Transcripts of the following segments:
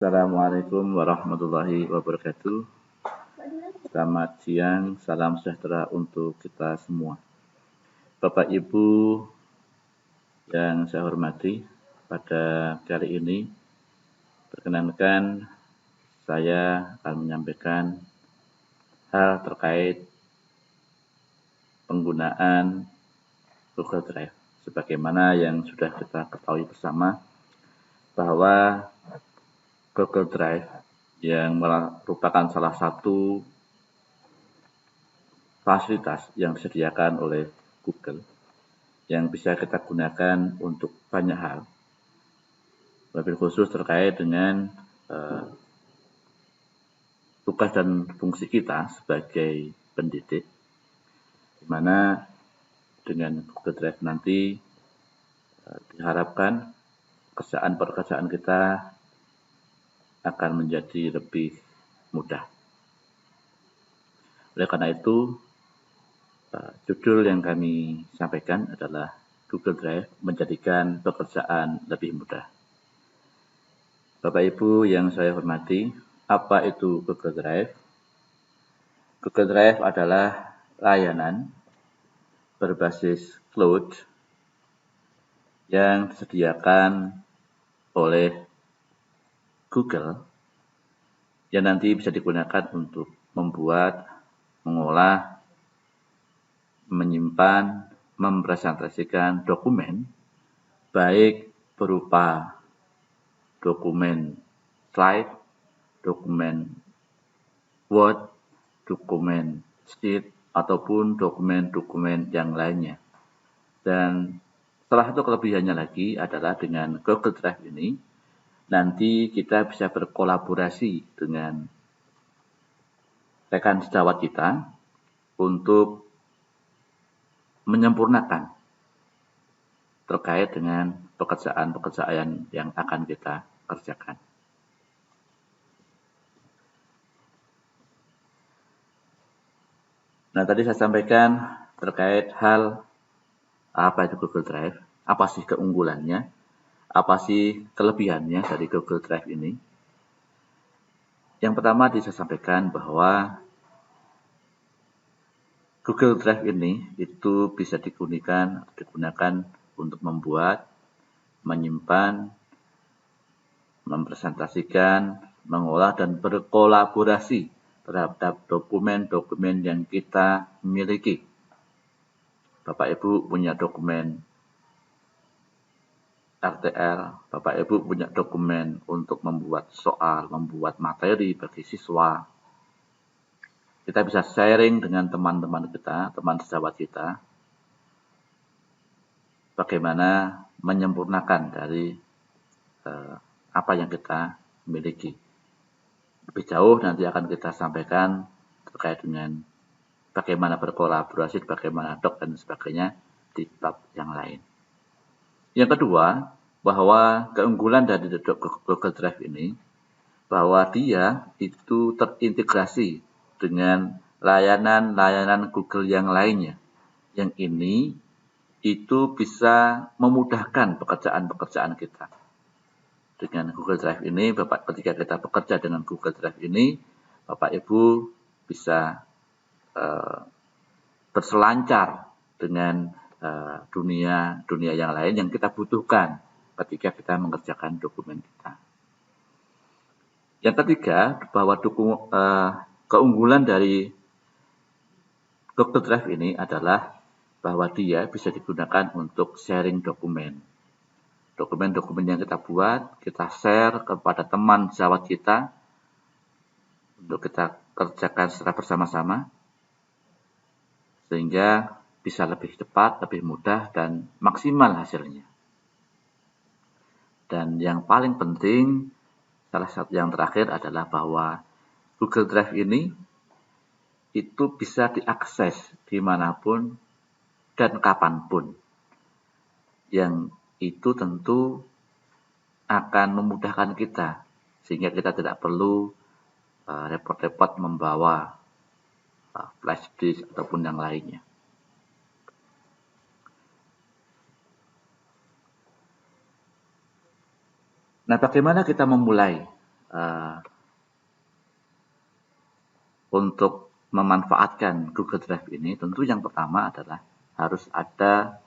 Assalamualaikum warahmatullahi wabarakatuh. Selamat siang, salam sejahtera untuk kita semua. Bapak Ibu yang saya hormati, pada kali ini perkenankan saya akan menyampaikan hal terkait penggunaan Google Drive. Sebagaimana yang sudah kita ketahui bersama bahwa Google Drive yang merupakan salah satu fasilitas yang disediakan oleh Google yang bisa kita gunakan untuk banyak hal, lebih khusus terkait dengan tugas dan fungsi kita sebagai pendidik, di mana dengan Google Drive nanti diharapkan pekerjaan kita akan menjadi lebih mudah. Oleh karena itu, judul yang kami sampaikan adalah Google Drive menjadikan pekerjaan lebih mudah. Bapak Ibu yang saya hormati, apa itu Google Drive? Google Drive adalah layanan berbasis cloud yang disediakan oleh Google yang nanti bisa digunakan untuk membuat, mengolah, menyimpan, mempresentasikan dokumen, baik berupa dokumen slide, dokumen Word, dokumen sheet, ataupun dokumen-dokumen yang lainnya. Dan salah satu kelebihannya lagi adalah dengan Google Drive ini, nanti kita bisa berkolaborasi dengan rekan sejawat kita untuk menyempurnakan terkait dengan pekerjaan-pekerjaan yang akan kita kerjakan. Nah, tadi saya sampaikan terkait hal apa itu Google Drive, apa sih keunggulannya, apa sih kelebihannya dari Google Drive ini. Yang pertama saya sampaikan bahwa Google Drive ini itu bisa digunakan untuk membuat, menyimpan, mempresentasikan, mengolah, dan berkolaborasi terhadap dokumen-dokumen yang kita miliki. Bapak Ibu punya dokumen RTL, Bapak Ibu punya dokumen untuk membuat soal, membuat materi bagi siswa. Kita bisa sharing dengan teman-teman kita, teman sejawat kita, bagaimana menyempurnakan dari apa yang kita miliki. Lebih jauh nanti akan kita sampaikan terkait dengan bagaimana berkolaborasi, bagaimana dan sebagainya di bab yang lain. Yang kedua, bahwa keunggulan dari Google Drive ini, bahwa dia itu terintegrasi dengan layanan-layanan Google yang lainnya. Yang ini itu bisa memudahkan pekerjaan-pekerjaan kita. Dengan Google Drive ini, ketika kita bekerja dengan Google Drive ini, Bapak Ibu bisa berselancar dengan dunia yang lain yang kita butuhkan ketika kita mengerjakan dokumen kita. Yang ketiga, bahwa keunggulan dari Google Drive ini adalah bahwa dia bisa digunakan untuk sharing dokumen. Dokumen-dokumen yang kita buat, kita share kepada teman sejawat kita untuk kita kerjakan secara bersama-sama, sehingga bisa lebih cepat, lebih mudah, dan maksimal hasilnya. Dan yang paling penting, salah satu yang terakhir adalah bahwa Google Drive ini itu bisa diakses dimanapun dan kapanpun. Yang itu tentu akan memudahkan kita, sehingga kita tidak perlu repot-repot membawa flash disk ataupun yang lainnya. Nah, bagaimana kita memulai untuk memanfaatkan Google Drive ini, tentu yang pertama adalah harus ada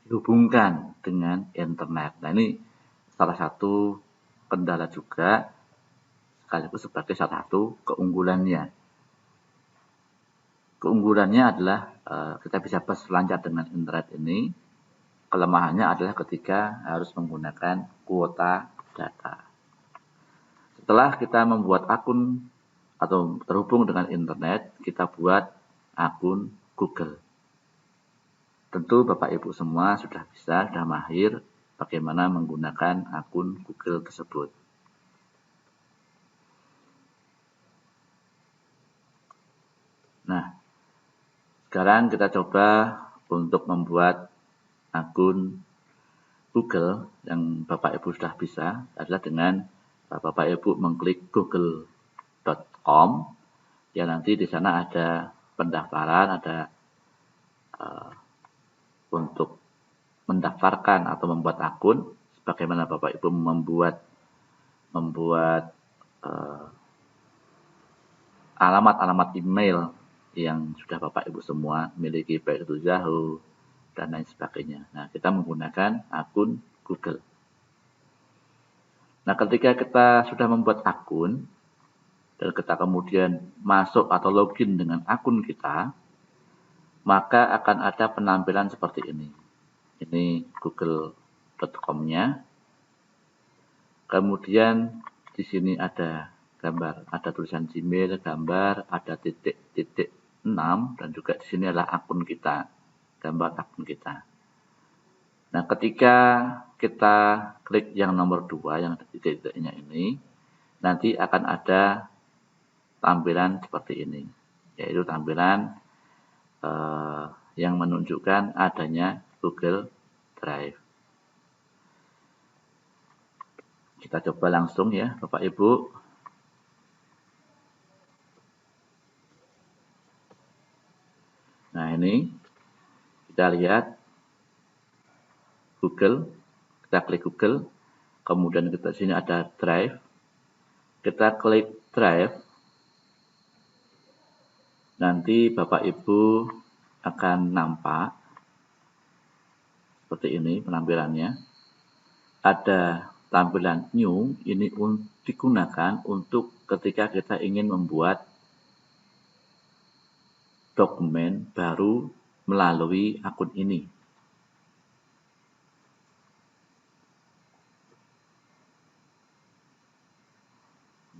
dihubungkan dengan internet. Nah, ini salah satu kendala juga, sekaligus sebagai salah satu keunggulannya. Keunggulannya adalah kita bisa berselancar dengan internet ini. Kelemahannya adalah ketika harus menggunakan kuota data. Setelah kita membuat akun atau terhubung dengan internet, kita buat akun Google. Tentu Bapak Ibu semua sudah mahir bagaimana menggunakan akun Google tersebut. Nah, sekarang kita coba untuk membuat akun Google yang Bapak Ibu sudah bisa adalah dengan Bapak Ibu mengklik google.com, ya nanti di sana ada pendaftaran, ada untuk mendaftarkan atau membuat akun, sebagaimana Bapak Ibu membuat alamat-alamat email yang sudah Bapak Ibu semua miliki, baik itu Yahoo dan lain sebagainya. Nah, kita menggunakan akun Google. Nah, ketika kita sudah membuat akun dan kita kemudian masuk atau login dengan akun kita, maka akan ada penampilan seperti ini. Ini google.com-nya. Kemudian di sini ada gambar, ada tulisan Gmail, gambar, ada titik-titik 6, dan juga di sini adalah akun kita, gambar akun kita. Nah, ketika kita klik yang nomor 2, yang ada titik-titiknya ini, nanti akan ada tampilan seperti ini, yaitu tampilan yang menunjukkan adanya Google Drive. Kita coba langsung ya Bapak Ibu. Nah, ini kita lihat Google, kita klik Google, kemudian kita sini ada Drive, kita klik Drive, nanti Bapak Ibu akan nampak seperti ini penampilannya. Ada tampilan New, ini digunakan untuk ketika kita ingin membuat dokumen baru melalui akun ini.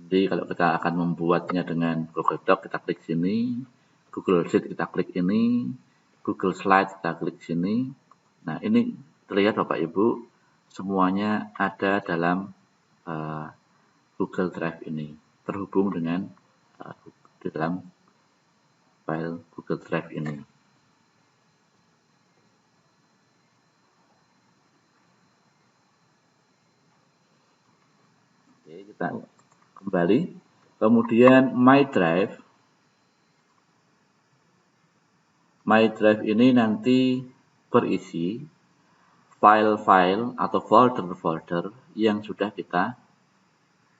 Jadi kalau kita akan membuatnya dengan Google Doc, kita klik sini, Google Sheet kita klik ini, Google Slide kita klik sini. Nah, ini terlihat Bapak Ibu semuanya ada dalam Google Drive ini, terhubung dengan di dalam file Google Drive ini. Oke, kita kembali. Kemudian My Drive. My Drive ini nanti berisi file-file atau folder-folder yang sudah kita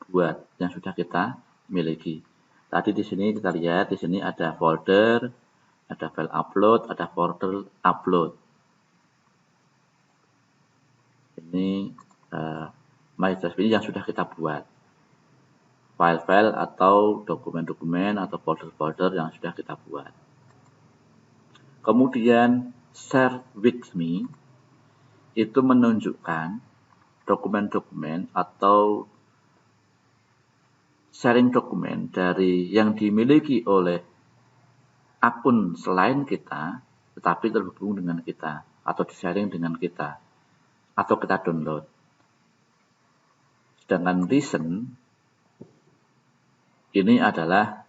buat, yang sudah kita miliki. Tadi di sini kita lihat, di sini ada folder, ada file upload, ada folder upload. Ini My Drive ini yang sudah kita buat. File-file atau dokumen-dokumen atau folder-folder yang sudah kita buat. Kemudian Share with Me itu menunjukkan dokumen-dokumen atau sharing dokumen dari yang dimiliki oleh akun selain kita, tetapi terhubung dengan kita atau di-sharing dengan kita atau kita download. Sedangkan Listen ini adalah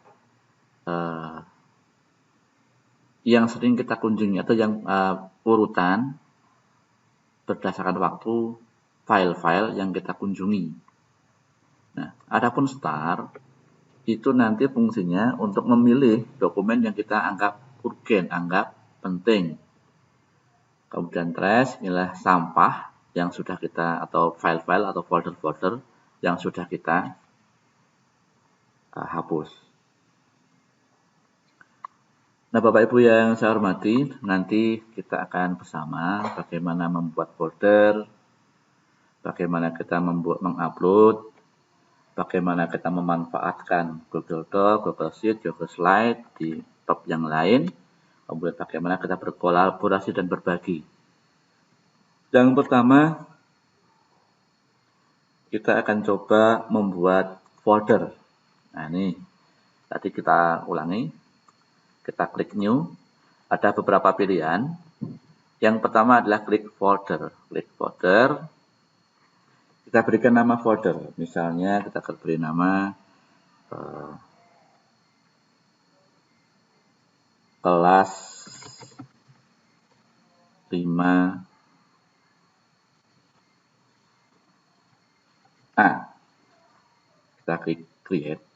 yang sering kita kunjungi atau yang urutan berdasarkan waktu file-file yang kita kunjungi. Nah, adapun Start itu nanti fungsinya untuk memilih dokumen yang kita anggap urgen, anggap penting. Kemudian Trash inilah sampah yang sudah kita atau file-file atau folder-folder yang sudah kita hapus. Nah, Bapak Ibu yang saya hormati, nanti kita akan bersama bagaimana membuat folder, bagaimana kita mengupload, bagaimana kita memanfaatkan Google Doc, Google Sheet, Google Slide di tab yang lain, kemudian bagaimana kita berkolaborasi dan berbagi. Yang pertama, kita akan coba membuat folder. Nah, ini tadi kita ulangi. Kita klik new. Ada beberapa pilihan. Yang pertama adalah klik folder. Klik folder. Kita berikan nama folder. Misalnya kita beri nama kelas 5A. Kita klik create.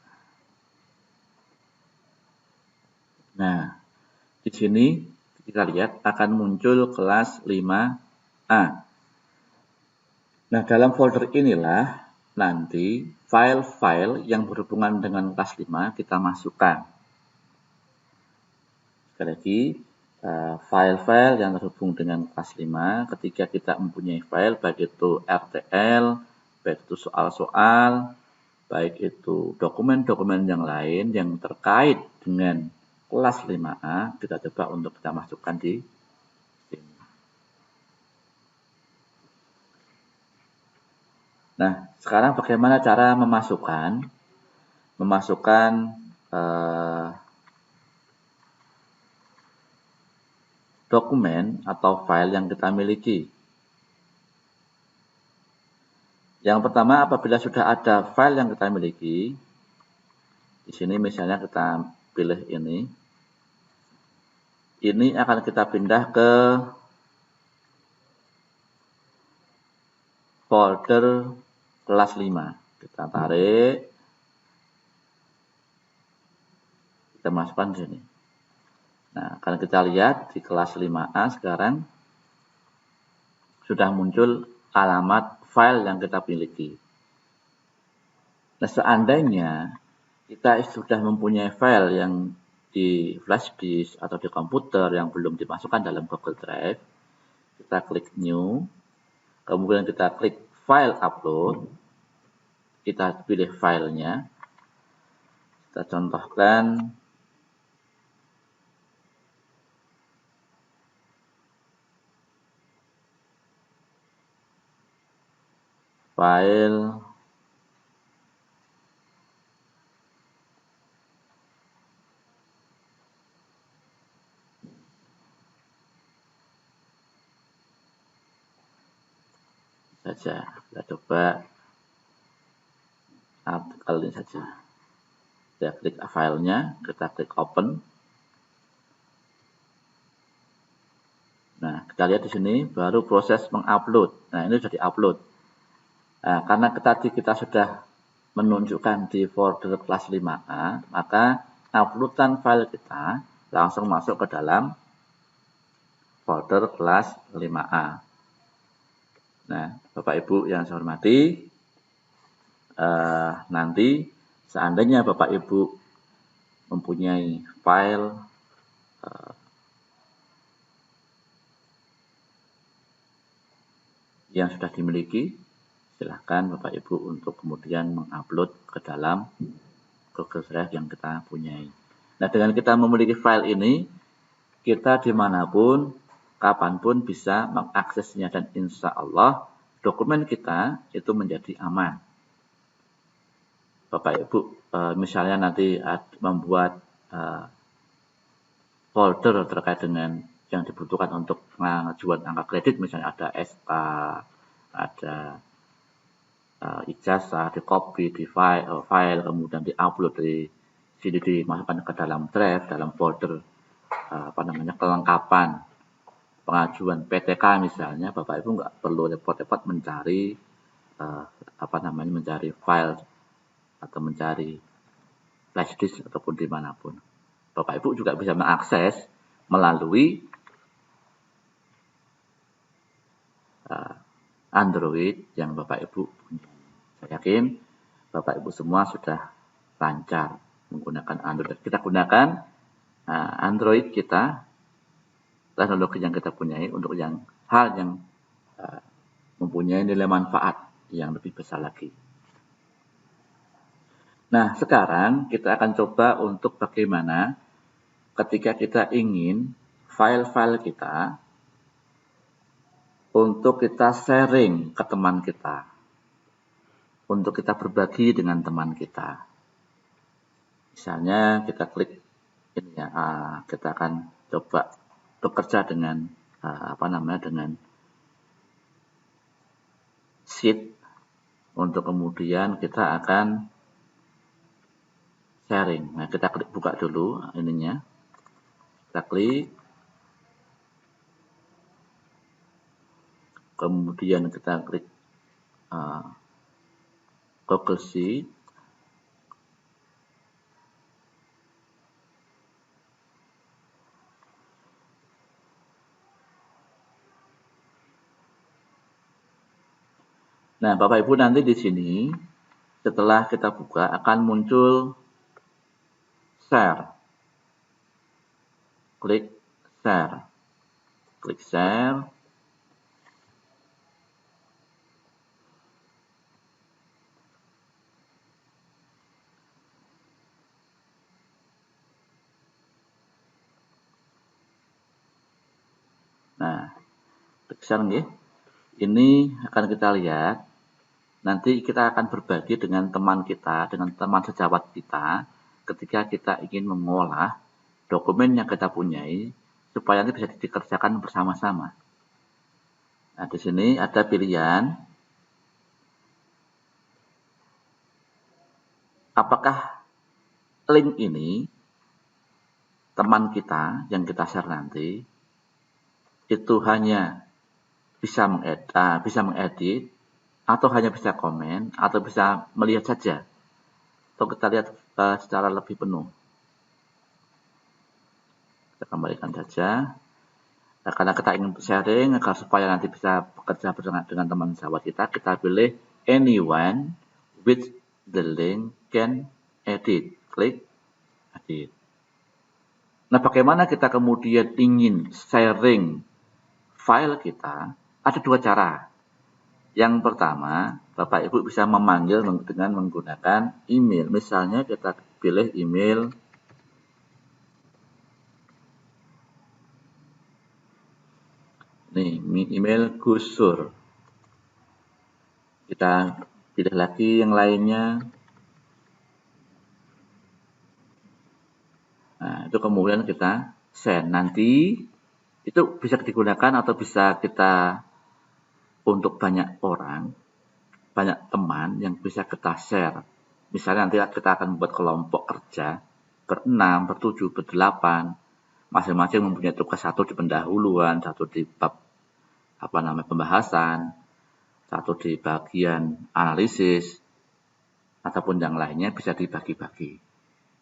Nah, di sini kita lihat akan muncul kelas 5A. Nah, dalam folder inilah nanti file-file yang berhubungan dengan kelas 5 kita masukkan. Sekali lagi, file-file yang terhubung dengan kelas 5 ketika kita mempunyai file baik itu RTL, baik itu soal-soal, baik itu dokumen-dokumen yang lain yang terkait dengan kelas 5A, kita coba untuk kita masukkan di sini. Nah, sekarang bagaimana cara memasukkan dokumen atau file yang kita miliki. Yang pertama, apabila sudah ada file yang kita miliki, di sini misalnya kita pilih ini akan kita pindah ke folder kelas 5. Kita tarik, kita masukkan di sini. Nah, kalau kita lihat di kelas 5A sekarang sudah muncul alamat file yang kita miliki. Nah, seandainya kita sudah mempunyai file yang di flash disk atau di komputer yang belum dimasukkan dalam Google Drive, kita klik new, kemudian kita klik file upload, kita pilih filenya, kita contohkan file saja. Kita coba artikel ini saja. Kita klik filenya, kita klik open. Nah, kita lihat di sini baru proses mengupload. Nah, ini sudah diupload. Nah, karena tadi kita sudah menunjukkan di folder kelas 5A, maka uploadan file kita langsung masuk ke dalam folder kelas 5A. Nah, Bapak Ibu yang saya hormati, nanti seandainya Bapak Ibu mempunyai file yang sudah dimiliki, silahkan Bapak Ibu untuk kemudian mengupload ke dalam Google Drive yang kita punyai. Nah, dengan kita memiliki file ini, kita dimanapun, kapanpun bisa mengaksesnya, dan insya Allah dokumen kita itu menjadi aman. Bapak Ibu misalnya nanti membuat folder terkait dengan yang dibutuhkan untuk pengajuan angka kredit, misalnya ada SK, ada ijazah, di copy, di file, kemudian di-upload di sini, dimasukkan ke dalam drive, dalam folder kelengkapan pengajuan PTK misalnya, Bapak Ibu nggak perlu repot-repot mencari mencari file atau mencari flash disk ataupun dimanapun. Bapak Ibu juga bisa mengakses melalui Android yang Bapak Ibu punya. Saya yakin Bapak Ibu semua sudah lancar menggunakan Android. Kita gunakan Android kita, teknologi yang kita punyai untuk hal yang mempunyai nilai manfaat yang lebih besar lagi. Nah, sekarang kita akan coba untuk bagaimana ketika kita ingin file-file kita untuk kita sharing ke teman kita, untuk kita berbagi dengan teman kita. Misalnya kita klik ini ya, kita akan coba bekerja dengan dengan sheet, untuk kemudian kita akan sharing. Nah, kita klik buka dulu ininya. Kita klik. Kemudian kita klik Google Sheet. Nah, Bapak Ibu nanti di sini setelah kita buka akan muncul share. Klik share. Klik share. Nah, klik share nih. Ini akan kita lihat. Nanti kita akan berbagi dengan teman kita, dengan teman sejawat kita, ketika kita ingin mengolah dokumen yang kita punyai, supaya nanti bisa dikerjakan bersama-sama. Nah, di sini ada pilihan, apakah link ini, teman kita yang kita share nanti, itu hanya bisa mengedit, atau hanya bisa komen, atau bisa melihat saja, atau kita lihat secara lebih penuh. Kita kembalikan saja. Nah, karena kita ingin sharing agar supaya nanti bisa bekerja bersama dengan teman sahabat kita pilih anyone with the link can edit. Klik edit. Nah, bagaimana kita kemudian ingin sharing file kita? Ada dua cara. Yang pertama, Bapak Ibu bisa memanggil dengan menggunakan email. Misalnya kita pilih email email Gusur. Kita pilih lagi yang lainnya. Nah, itu kemudian kita send. Nanti itu bisa digunakan atau bisa kita untuk banyak orang, banyak teman yang bisa kita share. Misalnya nanti kita akan membuat kelompok kerja ber-6, ber-7, ber-8, masing-masing mempunyai tugas, satu di pendahuluan, satu di bab pembahasan, satu di bagian analisis, ataupun yang lainnya bisa dibagi-bagi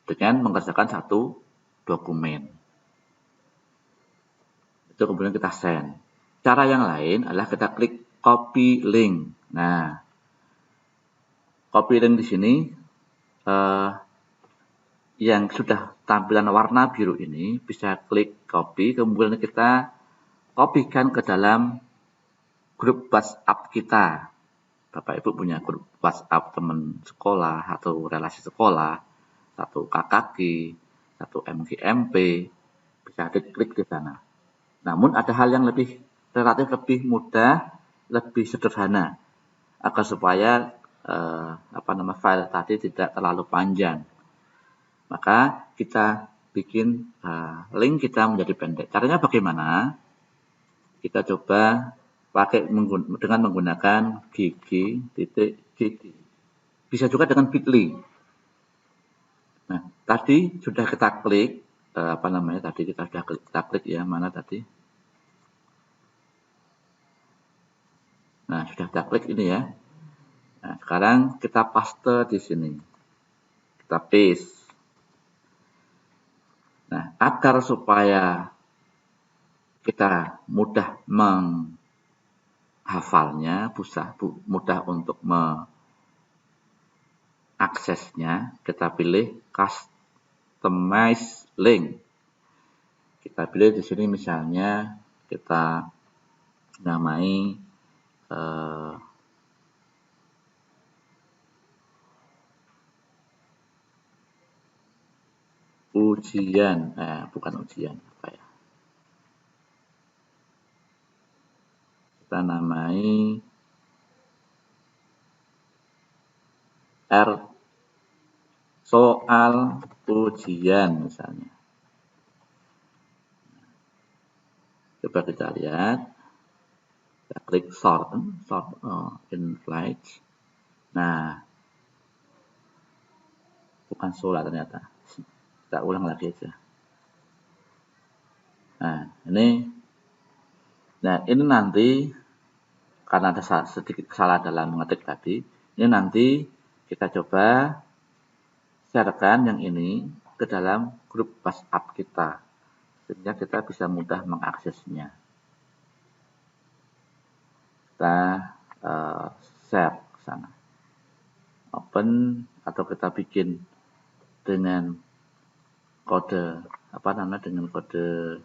dengan mengerjakan satu dokumen. Itu kemudian kita send. Cara yang lain adalah kita klik copy link. Nah, copy link di sini yang sudah tampilan warna biru ini bisa klik copy, kemudian kita copykan ke dalam grup WhatsApp kita. Bapak Ibu punya grup WhatsApp teman sekolah atau relasi sekolah, satu KKG, satu MGMP, bisa diklik di sana. Namun ada hal yang relatif lebih mudah, lebih sederhana, agar supaya file tadi tidak terlalu panjang. Maka kita bikin link kita menjadi pendek. Caranya bagaimana? Kita coba pakai dengan menggunakan gg.gd. Bisa juga dengan bit.ly. Nah, tadi sudah kita klik tadi kita klik ya, mana tadi? Nah, sudah kita klik ini ya. Nah, sekarang kita paste di sini. Kita paste. Nah, agar supaya kita mudah menghafalnya, mudah untuk aksesnya, kita pilih customize link. Kita pilih di sini misalnya kita namai ujian, bukan ujian, apa ya? Kita namai soal ujian misalnya. Coba kita lihat, kita klik sort in flights. Nah, bukan soal ternyata. Kita ulang lagi aja. Nah, ini nanti karena ada sedikit salah dalam mengetik tadi, ini nanti kita coba sharekan yang ini ke dalam grup WhatsApp kita, sehingga kita bisa mudah mengaksesnya. Kita share ke sana, open, atau kita bikin dengan kode dengan kode.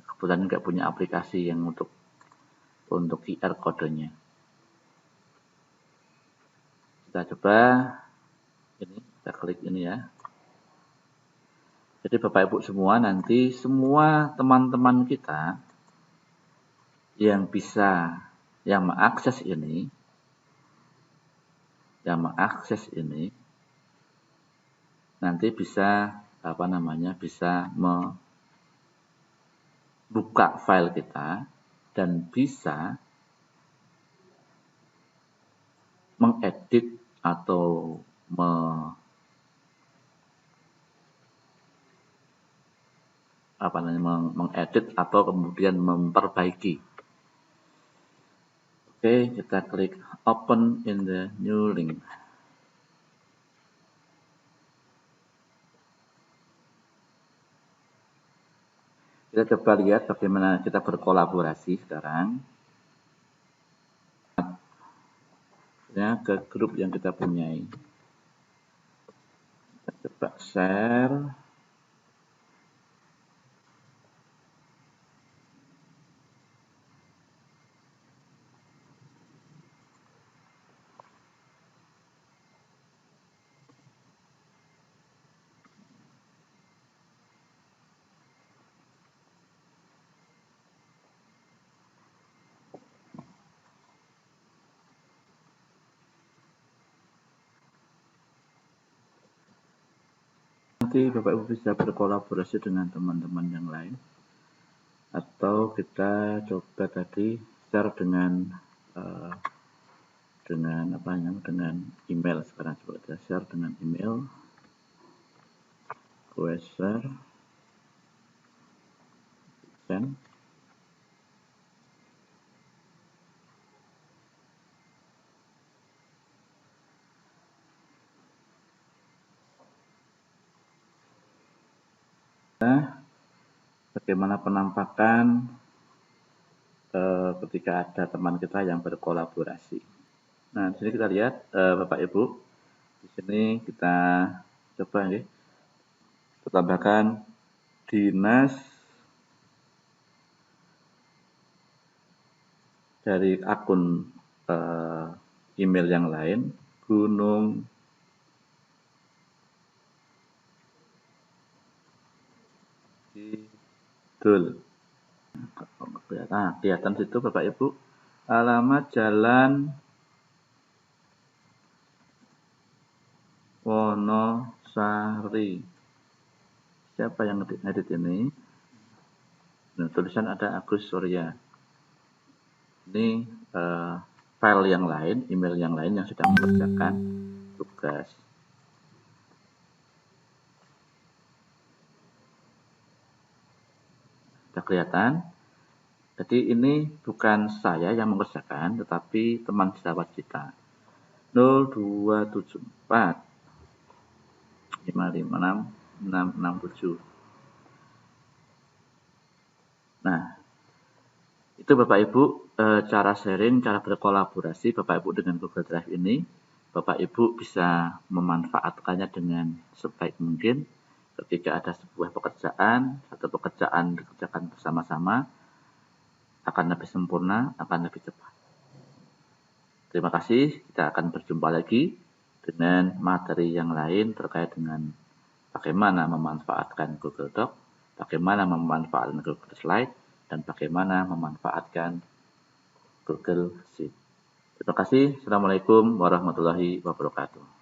Kebetulan nggak punya aplikasi yang untuk QR kodenya. Kita coba ini, kita klik ini ya. Jadi Bapak Ibu semua, nanti semua teman-teman kita yang mengakses ini, nanti bisa bisa membuka file kita dan bisa mengedit atau mengedit atau kemudian memperbaiki. Oke, kita klik open in the new link. Kita coba lihat bagaimana kita berkolaborasi sekarang. Ya, ke grup yang kita punyai. Kita coba share. Nanti Bapak Ibu bisa berkolaborasi dengan teman-teman yang lain, atau kita coba tadi share dengan email. Sekarang coba kita share dengan email. Share, send. Bagaimana penampakan ketika ada teman kita yang berkolaborasi. Nah, di sini kita lihat Bapak Ibu, di sini kita coba ya, kita tambahkan dinas dari akun email yang lain, Gunung Kidul. Nah, kelihatan situ Bapak Ibu, alamat Jalan Wonosari. Siapa yang ngedit ini? Nah, tulisan ada Agus Surya. Ini file yang lain, email yang lain yang sedang mengerjakan tugas. Sudah kelihatan? Jadi ini bukan saya yang mengerjakan, tetapi teman sejawat kita. 0274 556 667. Nah, itu Bapak Ibu cara sharing, cara berkolaborasi Bapak Ibu dengan Google Drive ini. Bapak Ibu bisa memanfaatkannya dengan sebaik mungkin. Ketika ada sebuah pekerjaan, satu pekerjaan dikerjakan bersama-sama, akan lebih sempurna, akan lebih cepat. Terima kasih, kita akan berjumpa lagi dengan materi yang lain terkait dengan bagaimana memanfaatkan Google Doc, bagaimana memanfaatkan Google Slide, dan bagaimana memanfaatkan Google Sheet. Terima kasih. Assalamualaikum warahmatullahi wabarakatuh.